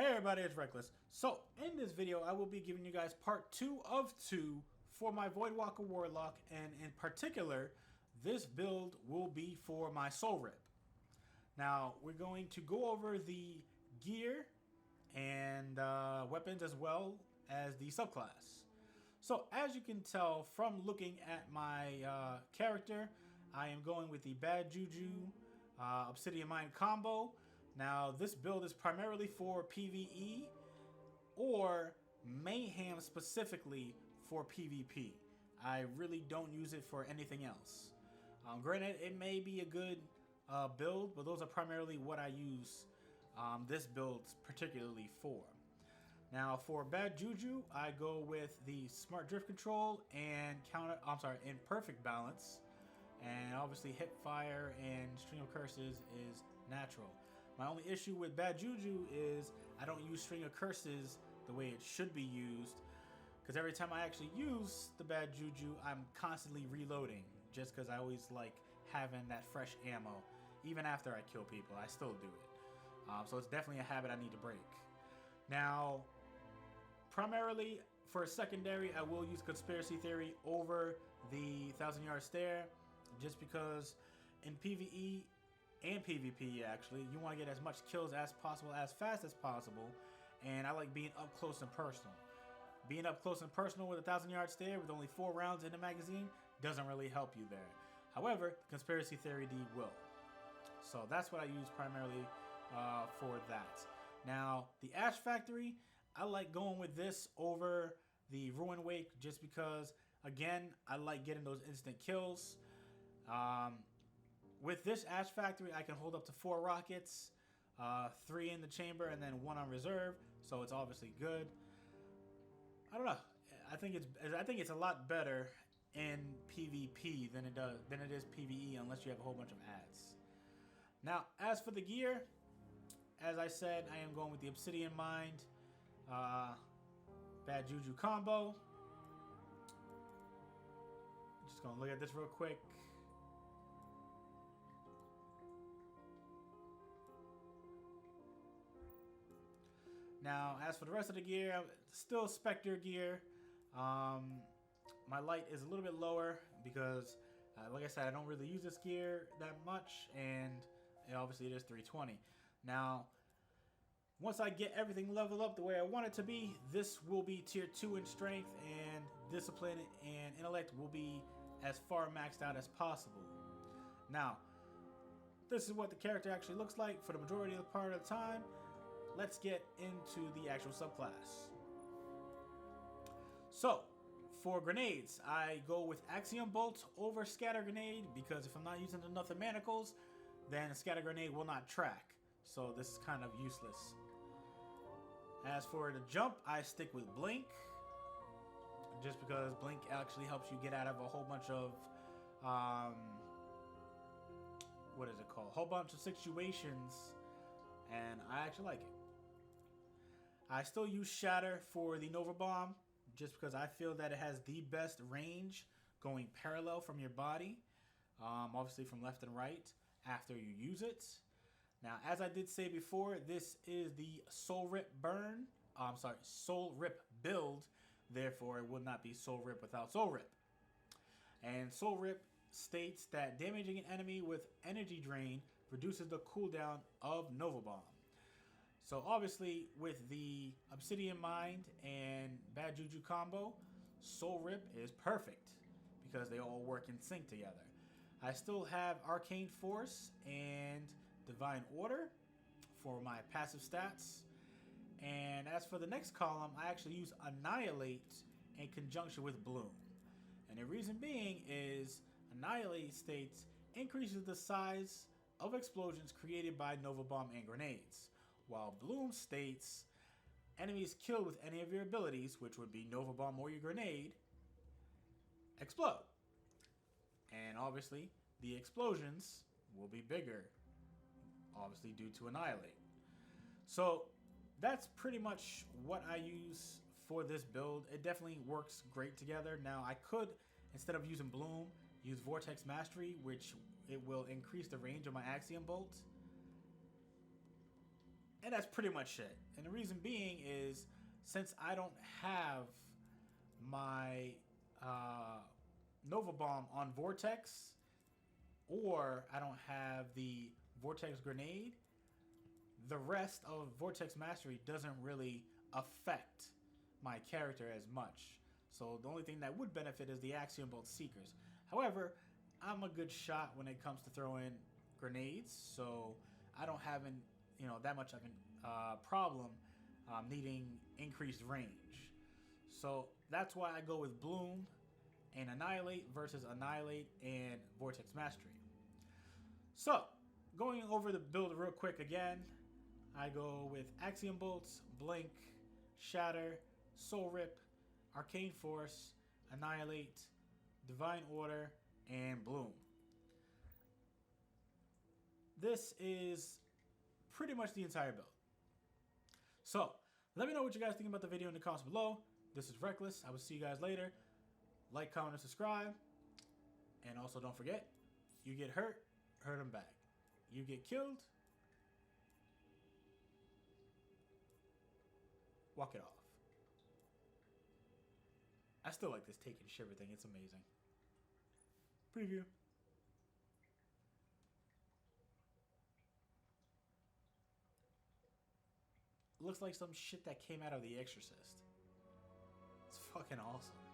Hey everybody, it's Reckless. So, in this video, I will be giving you guys part 2 of 2 for my Voidwalker Warlock, and in particular, this build will be for my Soul Rip. Now, we're going to go over the gear and weapons as well as the subclass. So, as you can tell from looking at my character, I am going with the Bad Juju Obsidian Mind combo. Now, this build is primarily for PvE or Mayhem specifically for PvP. I really don't use it for anything else. Granted, it may be a good build, but those are primarily what I use this build particularly for. Now, for Bad Juju, I go with the Smart Drift Control and in Perfect Balance. And obviously hip fire and String of Curses is natural. My only issue with Bad Juju is I don't use String of Curses the way it should be used, because every time I actually use the Bad Juju, I'm constantly reloading, just because I always like having that fresh ammo. Even after I kill people, I still do it. So it's definitely a habit I need to break. Now, primarily for a secondary, I will use Conspiracy Theory over the 1,000-Yard Stare, just because in PvE and PvP, actually, you want to get as much kills as possible, as fast as possible, and I like being up close and personal. Being up close and personal with a 1,000-Yard Stare with only 4 rounds in the magazine doesn't really help you there. However, the Conspiracy Theory D will. So that's what I use primarily for that. Now, the Ash Factory, I like going with this over the Ruin Wake just because, again, I like getting those instant kills. With this Ash Factory, I can hold up to 4 rockets, 3 in the chamber, and then 1 on reserve. So it's obviously good. I don't know. I think it's a lot better in PvP than it is PvE, unless you have a whole bunch of ads. Now, as for the gear, as I said, I am going with the Obsidian Mind Bad Juju combo. Just gonna look at this real quick. Now, as for the rest of the gear, still Spectre gear. My light is a little bit lower because, like I said, I don't really use this gear that much, and obviously it is 320. Now, once I get everything leveled up the way I want it to be, this will be tier 2 in strength, and discipline and intellect will be as far maxed out as possible. Now, this is what the character actually looks like for the majority of the part of the time. Let's get into the actual subclass. So, for grenades, I go with Axiom Bolt over Scatter Grenade, because if I'm not using enough of manacles, then Scatter Grenade will not track. So this is kind of useless. As for the jump, I stick with Blink, just because Blink actually helps you get out of a whole bunch of, what is it called? A whole bunch of situations, and I actually like it. I still use Shatter for the Nova Bomb, just because I feel that it has the best range going parallel from your body, obviously from left and right, after you use it. Now, as I did say before, this is the Soul Rip Soul Rip build, therefore it would not be Soul Rip without Soul Rip. And Soul Rip states that damaging an enemy with energy drain reduces the cooldown of Nova Bomb. So obviously, with the Obsidian Mind and Bad Juju combo, Soul Rip is perfect because they all work in sync together. I still have Arcane Force and Divine Order for my passive stats. And as for the next column, I actually use Annihilate in conjunction with Bloom. And the reason being is Annihilate states increases the size of explosions created by Nova Bomb and grenades, while Bloom states enemies killed with any of your abilities, which would be Nova Bomb or your grenade, explode. And obviously, the explosions will be bigger, obviously due to Annihilate. So that's pretty much what I use for this build. It definitely works great together. Now, I could, instead of using Bloom, use Vortex Mastery, which it will increase the range of my Axiom Bolt. And that's pretty much it. And the reason being is since I don't have my Nova Bomb on Vortex, or I don't have the Vortex Grenade, the rest of Vortex Mastery doesn't really affect my character as much. So the only thing that would benefit is the Axiom Bolt Seekers. However, I'm a good shot when it comes to throwing grenades, so I don't have that much of a problem needing increased range. So that's why I go with Bloom and Annihilate versus Annihilate and Vortex Mastery. So, going over the build real quick again, I go with Axiom Bolts, Blink, Shatter, Soul Rip, Arcane Force, Annihilate, Divine Order, and Bloom. This is pretty much the entire build. So, let me know what you guys think about the video in the comments below. This is Reckless. I will see you guys later. Like, comment, and subscribe. And also don't forget, you get hurt, hurt them back. You get killed, walk it off. I still like this take and shiver thing. It's amazing. Preview. Looks like some shit that came out of The Exorcist. It's fucking awesome.